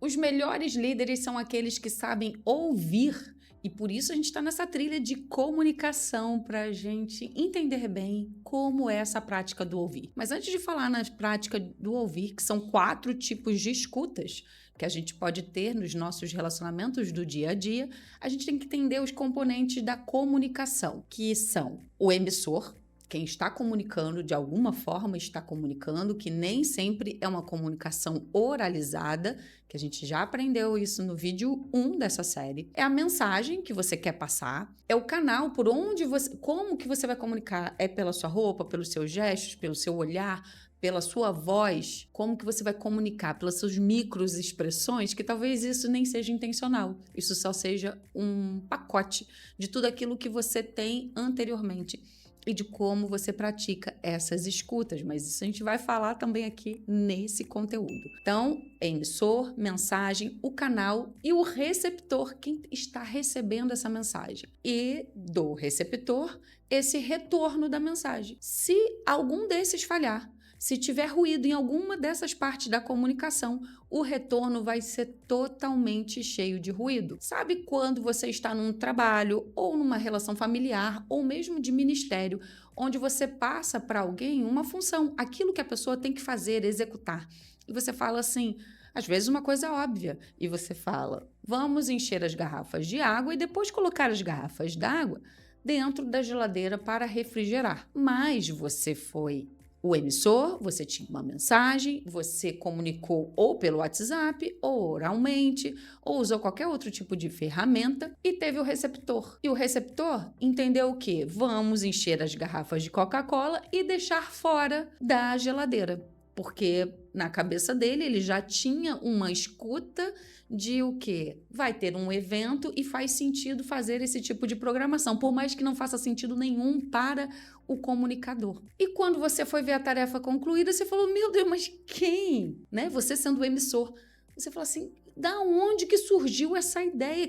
Os melhores líderes são aqueles que sabem ouvir, e por isso a gente está nessa trilha de comunicação para a gente entender bem como é essa prática do ouvir. Mas antes de falar na prática do ouvir, que são 4 tipos de escutas que a gente pode ter nos nossos relacionamentos do dia a dia, a gente tem que entender os componentes da comunicação, que são o emissor, quem está comunicando, de alguma forma está comunicando, que nem sempre é uma comunicação oralizada, que a gente já aprendeu isso no vídeo 1 dessa série. É a mensagem que você quer passar, é o canal por onde você... Como que você vai comunicar? É pela sua roupa, pelos seus gestos, pelo seu olhar, pela sua voz? Como que você vai comunicar? Pelas suas microexpressões, que talvez isso nem seja intencional. Isso só seja um pacote de tudo aquilo que você tem anteriormente e de como você pratica essas escutas, mas isso a gente vai falar também aqui nesse conteúdo. Então, emissor, mensagem, o canal e o receptor, quem está recebendo essa mensagem. E do receptor, esse retorno da mensagem. Se algum desses falhar, se tiver ruído em alguma dessas partes da comunicação, o retorno vai ser totalmente cheio de ruído. Sabe quando você está num trabalho ou numa relação familiar ou mesmo de ministério, onde você passa para alguém uma função, aquilo que a pessoa tem que fazer, executar. E você fala assim, às vezes uma coisa óbvia, e você fala, vamos encher as garrafas de água e depois colocar as garrafas d'água dentro da geladeira para refrigerar. Mas você foi o emissor, você tinha uma mensagem, você comunicou ou pelo WhatsApp, ou oralmente, ou usou qualquer outro tipo de ferramenta e teve o receptor. E o receptor entendeu o quê? Vamos encher as garrafas de Coca-Cola e deixar fora da geladeira. Porque na cabeça dele ele já tinha uma escuta de o quê? Vai ter um evento e faz sentido fazer esse tipo de programação, por mais que não faça sentido nenhum para o comunicador. E quando você foi ver a tarefa concluída, você falou, meu Deus, mas quem? Né? Você sendo o emissor, você falou assim, da onde que surgiu essa ideia?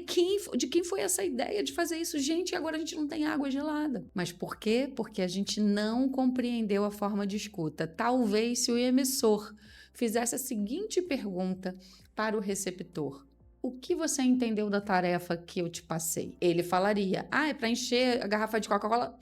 De quem foi essa ideia de fazer isso? Gente, agora a gente não tem água gelada. Mas por quê? Porque a gente não compreendeu a forma de escuta. Talvez se o emissor fizesse a seguinte pergunta para o receptor: o que você entendeu da tarefa que eu te passei? Ele falaria, é para encher a garrafa de Coca-Cola.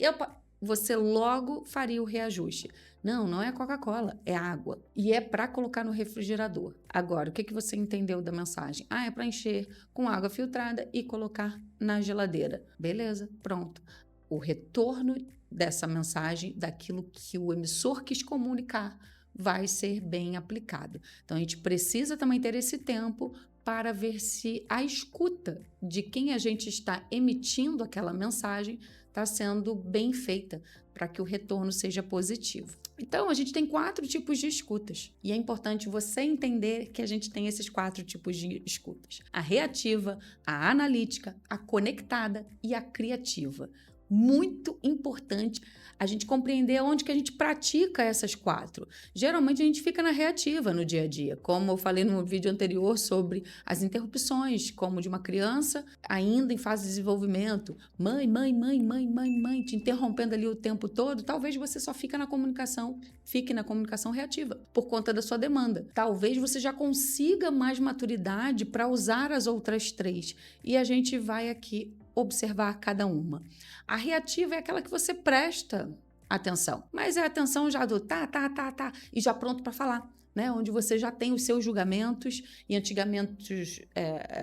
Você logo faria o reajuste. Não é Coca-Cola, é água. E é para colocar no refrigerador. Agora, o que você entendeu da mensagem? É para encher com água filtrada e colocar na geladeira. Beleza, pronto. O retorno dessa mensagem, daquilo que o emissor quis comunicar, vai ser bem aplicado. Então, a gente precisa também ter esse tempo para ver se a escuta de quem a gente está emitindo aquela mensagem está sendo bem feita para que o retorno seja positivo. Então, a gente tem 4 tipos de escutas e é importante você entender que a gente tem esses 4 tipos de escutas: a reativa, a analítica, a conectada e a criativa. Muito importante a gente compreender onde que a gente pratica essas 4. Geralmente a gente fica na reativa no dia a dia, como eu falei no vídeo anterior sobre as interrupções, como de uma criança ainda em fase de desenvolvimento, mãe, te interrompendo ali o tempo todo. Talvez você só fique na comunicação reativa por conta da sua demanda. Talvez você já consiga mais maturidade para usar as outras 3 e a gente vai aqui observar cada uma. A reativa é aquela que você presta atenção, mas é a atenção já do tá, e já pronto para falar, né? Onde você já tem os seus julgamentos e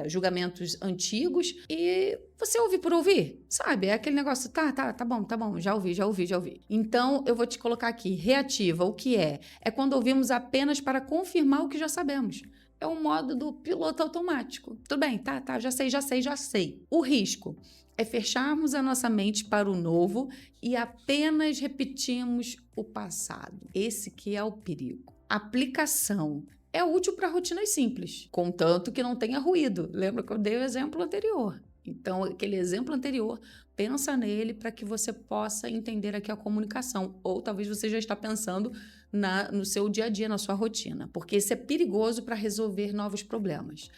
julgamentos antigos e você ouve por ouvir, sabe? É aquele negócio, tá bom, já ouvi. Então, eu vou te colocar aqui, reativa, o que é? É quando ouvimos apenas para confirmar o que já sabemos. É o modo do piloto automático. Tudo bem, tá, já sei. O risco é fecharmos a nossa mente para o novo e apenas repetimos o passado. Esse que é o perigo. Aplicação é útil para rotinas simples, contanto que não tenha ruído. Lembra que eu dei o exemplo anterior? Então, aquele exemplo anterior, pensa nele para que você possa entender aqui a comunicação. Ou talvez você já está pensando no seu dia a dia, na sua rotina. Porque isso é perigoso para resolver novos problemas.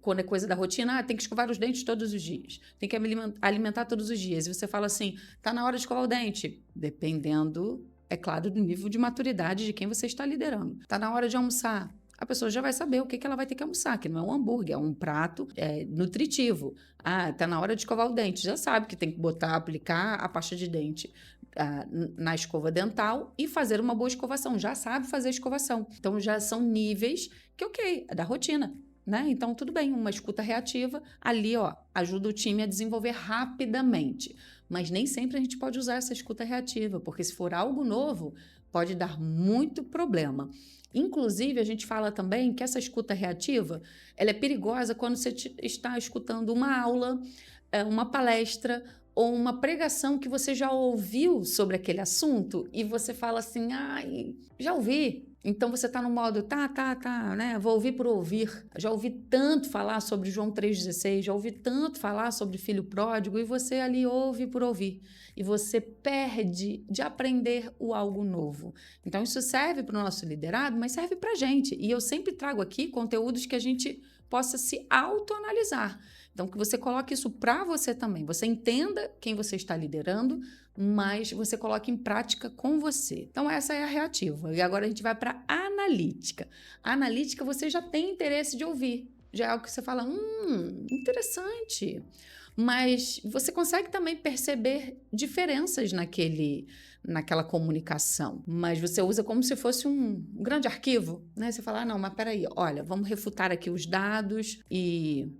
Quando é coisa da rotina, tem que escovar os dentes todos os dias. Tem que alimentar todos os dias. E você fala assim, tá na hora de escovar o dente. Dependendo, é claro, do nível de maturidade de quem você está liderando. Tá na hora de almoçar. a pessoa já vai saber o que ela vai ter que almoçar, que não é um hambúrguer, é um prato nutritivo. Ah, tá na hora de escovar o dente, já sabe que tem que aplicar a pasta de dente na escova dental e fazer uma boa escovação, já sabe fazer escovação. Então, já são níveis que, ok, é da rotina. Né? Então, tudo bem, uma escuta reativa ali, ajuda o time a desenvolver rapidamente. Mas nem sempre a gente pode usar essa escuta reativa, porque se for algo novo, pode dar muito problema. Inclusive, a gente fala também que essa escuta reativa, ela é perigosa quando você está escutando uma aula, uma palestra ou uma pregação que você já ouviu sobre aquele assunto e você fala assim, já ouvi. Então, você está no modo, né? Vou ouvir por ouvir. Já ouvi tanto falar sobre João 3,16, já ouvi tanto falar sobre filho pródigo, e você ali ouve por ouvir. E você perde de aprender o algo novo. Então, isso serve para o nosso liderado, mas serve para a gente. E eu sempre trago aqui conteúdos que a gente possa se autoanalisar. Então, que você coloque isso para você também. Você entenda quem você está liderando, mas você coloque em prática com você. Então, essa é a reativa. E agora a gente vai para a analítica. A analítica você já tem interesse de ouvir. Já é algo que você fala, interessante. Mas você consegue também perceber diferenças naquela comunicação. Mas você usa como se fosse um grande arquivo, né? Você fala, não, mas peraí, olha, vamos refutar aqui os dados e...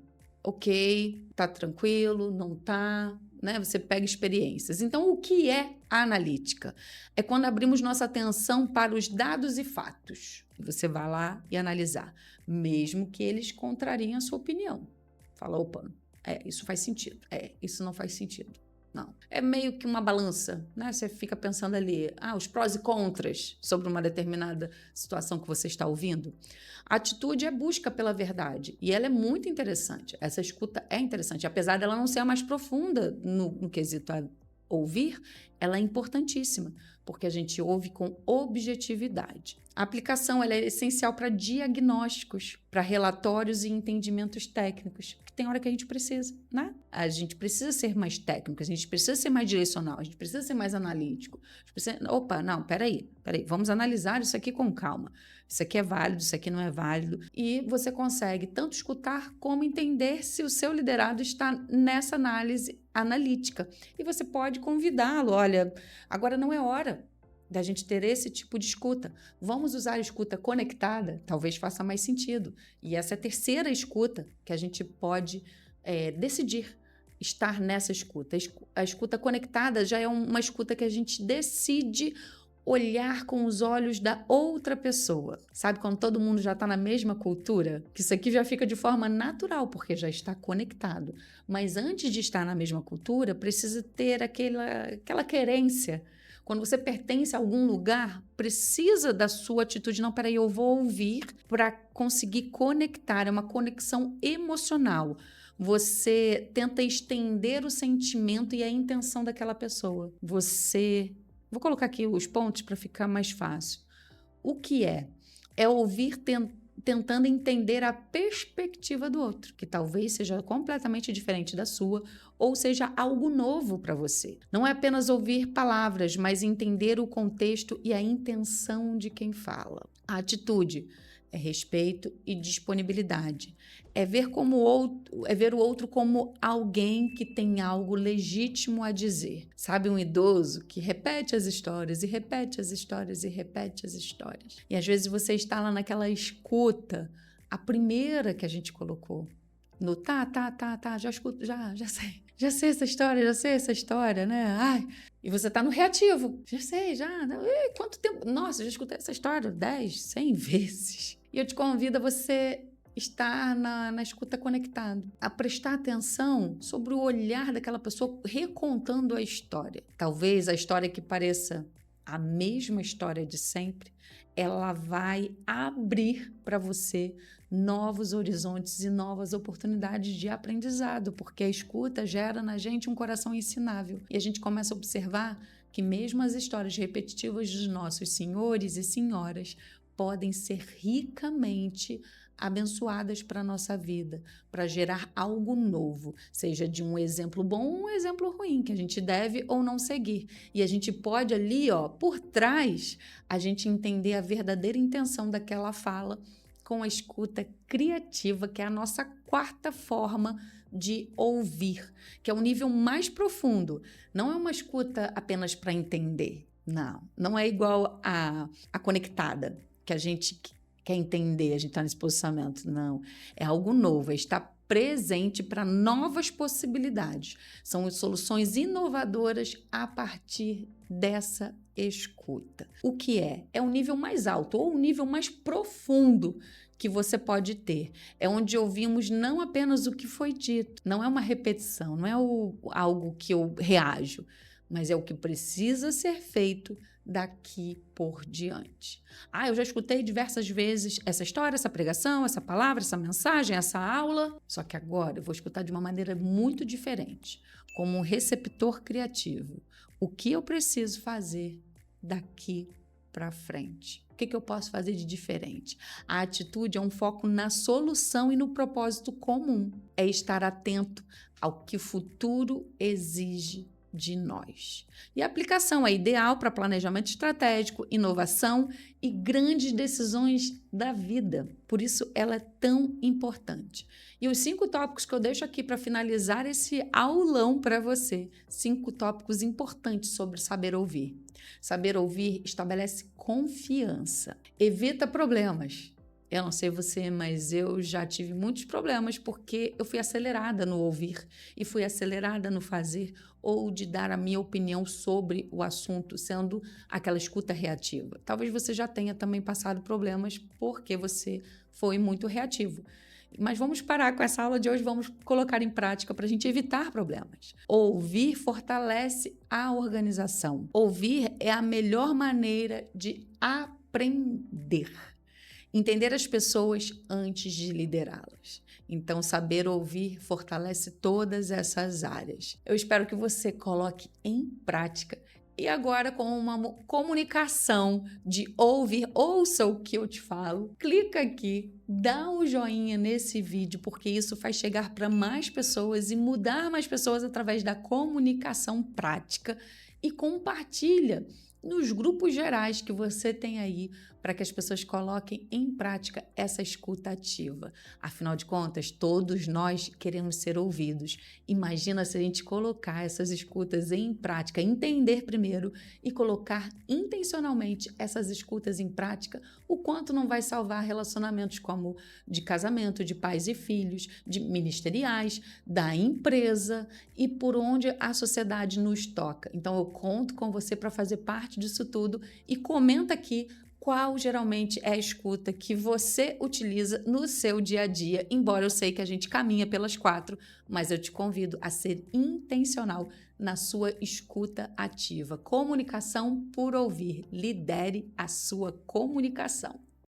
ok, tá tranquilo, não tá, né? Você pega experiências. Então, o que é a analítica? É quando abrimos nossa atenção para os dados e fatos. Você vai lá e analisar, mesmo que eles contrariem a sua opinião. Fala, opa, isso faz sentido. Isso não faz sentido. Não. É meio que uma balança, né? Você fica pensando ali, os prós e contras sobre uma determinada situação que você está ouvindo. A atitude é busca pela verdade e ela é muito interessante. Essa escuta é interessante, apesar dela não ser a mais profunda no quesito a ouvir, ela é importantíssima, porque a gente ouve com objetividade. A aplicação ela é essencial para diagnósticos, para relatórios e entendimentos técnicos, que tem hora que a gente precisa, né? A gente precisa ser mais técnico, a gente precisa ser mais direcional, a gente precisa ser mais analítico. Opa, não, peraí, vamos analisar isso aqui com calma. Isso aqui é válido, isso aqui não é válido. E você consegue tanto escutar como entender se o seu liderado está nessa análise analítica. E você pode convidá-lo, olha, agora não é hora da gente ter esse tipo de escuta. Vamos usar a escuta conectada? Talvez faça mais sentido. E essa é a terceira escuta que a gente pode decidir estar nessa escuta. A escuta conectada já é uma escuta que a gente decide olhar com os olhos da outra pessoa. Sabe quando todo mundo já está na mesma cultura? Que isso aqui já fica de forma natural, porque já está conectado. Mas antes de estar na mesma cultura, precisa ter aquela querência. Quando você pertence a algum lugar, precisa da sua atitude. Não, peraí, eu vou ouvir para conseguir conectar. É uma conexão emocional. Você tenta estender o sentimento e a intenção daquela pessoa. Vou colocar aqui os pontos para ficar mais fácil. O que é? É ouvir tentando entender a perspectiva do outro, que talvez seja completamente diferente da sua, ou seja algo novo para você. Não é apenas ouvir palavras, mas entender o contexto e a intenção de quem fala. A atitude é respeito e disponibilidade. É ver o outro como alguém que tem algo legítimo a dizer. Sabe, um idoso que repete as histórias e repete as histórias e repete as histórias. E às vezes você está lá naquela escuta, a primeira que a gente colocou. No já escuto, já sei. Já sei essa história, né? E você está no reativo. Já sei, quanto tempo? Nossa, já escutei essa história 10, 100 vezes. E eu te convido a você estar na escuta conectado, a prestar atenção sobre o olhar daquela pessoa recontando a história. Talvez a história que pareça a mesma história de sempre, ela vai abrir para você novos horizontes e novas oportunidades de aprendizado, porque a escuta gera na gente um coração ensinável. E a gente começa a observar que mesmo as histórias repetitivas dos nossos senhores e senhoras podem ser ricamente abençoadas para a nossa vida, para gerar algo novo, seja de um exemplo bom ou um exemplo ruim, que a gente deve ou não seguir. E a gente pode ali, por trás, a gente entender a verdadeira intenção daquela fala com a escuta criativa, que é a nossa quarta forma de ouvir, que é um nível mais profundo. Não é uma escuta apenas para entender. Não é igual a conectada, que a gente quer entender, a gente está nesse posicionamento. Não, é algo novo, é estar presente para novas possibilidades. São soluções inovadoras a partir dessa escuta. O que é? É um nível mais alto ou um nível mais profundo que você pode ter. É onde ouvimos não apenas o que foi dito, não é uma repetição, não é algo que eu reajo, mas é o que precisa ser feito daqui por diante. Eu já escutei diversas vezes essa história, essa pregação, essa palavra, essa mensagem, essa aula, só que agora eu vou escutar de uma maneira muito diferente, como um receptor criativo. O que eu preciso fazer daqui para frente? O que eu posso fazer de diferente? A atitude é um foco na solução e no propósito comum. É estar atento ao que o futuro exige de nós. E a aplicação é ideal para planejamento estratégico, inovação e grandes decisões da vida. Por isso, ela é tão importante. E os 5 tópicos que eu deixo aqui para finalizar esse aulão para você. 5 tópicos importantes sobre saber ouvir. Saber ouvir estabelece confiança, evita problemas. Eu não sei você, mas eu já tive muitos problemas porque eu fui acelerada no ouvir e fui acelerada no fazer ou de dar a minha opinião sobre o assunto, sendo aquela escuta reativa. Talvez você já tenha também passado problemas porque você foi muito reativo. Mas vamos parar com essa aula de hoje, vamos colocar em prática para a gente evitar problemas. Ouvir fortalece a organização. Ouvir é a melhor maneira de aprender. Entender as pessoas antes de liderá-las. Então, saber ouvir fortalece todas essas áreas. Eu espero que você coloque em prática. E agora, com uma comunicação de ouvir, ouça o que eu te falo, clica aqui, dá um joinha nesse vídeo, porque isso faz chegar para mais pessoas e mudar mais pessoas através da comunicação prática, e compartilha nos grupos gerais que você tem aí para que as pessoas coloquem em prática essa escuta ativa. Afinal de contas, todos nós queremos ser ouvidos. Imagina se a gente colocar essas escutas em prática, entender primeiro e colocar intencionalmente essas escutas em prática, o quanto não vai salvar relacionamentos como de casamento, de pais e filhos, de ministeriais, da empresa e por onde a sociedade nos toca. Então, eu conto com você para fazer parte disso tudo e comenta aqui qual geralmente é a escuta que você utiliza no seu dia a dia, embora eu sei que a gente caminha pelas 4, mas eu te convido a ser intencional na sua escuta ativa. Comunicação por ouvir. Lidere a sua comunicação.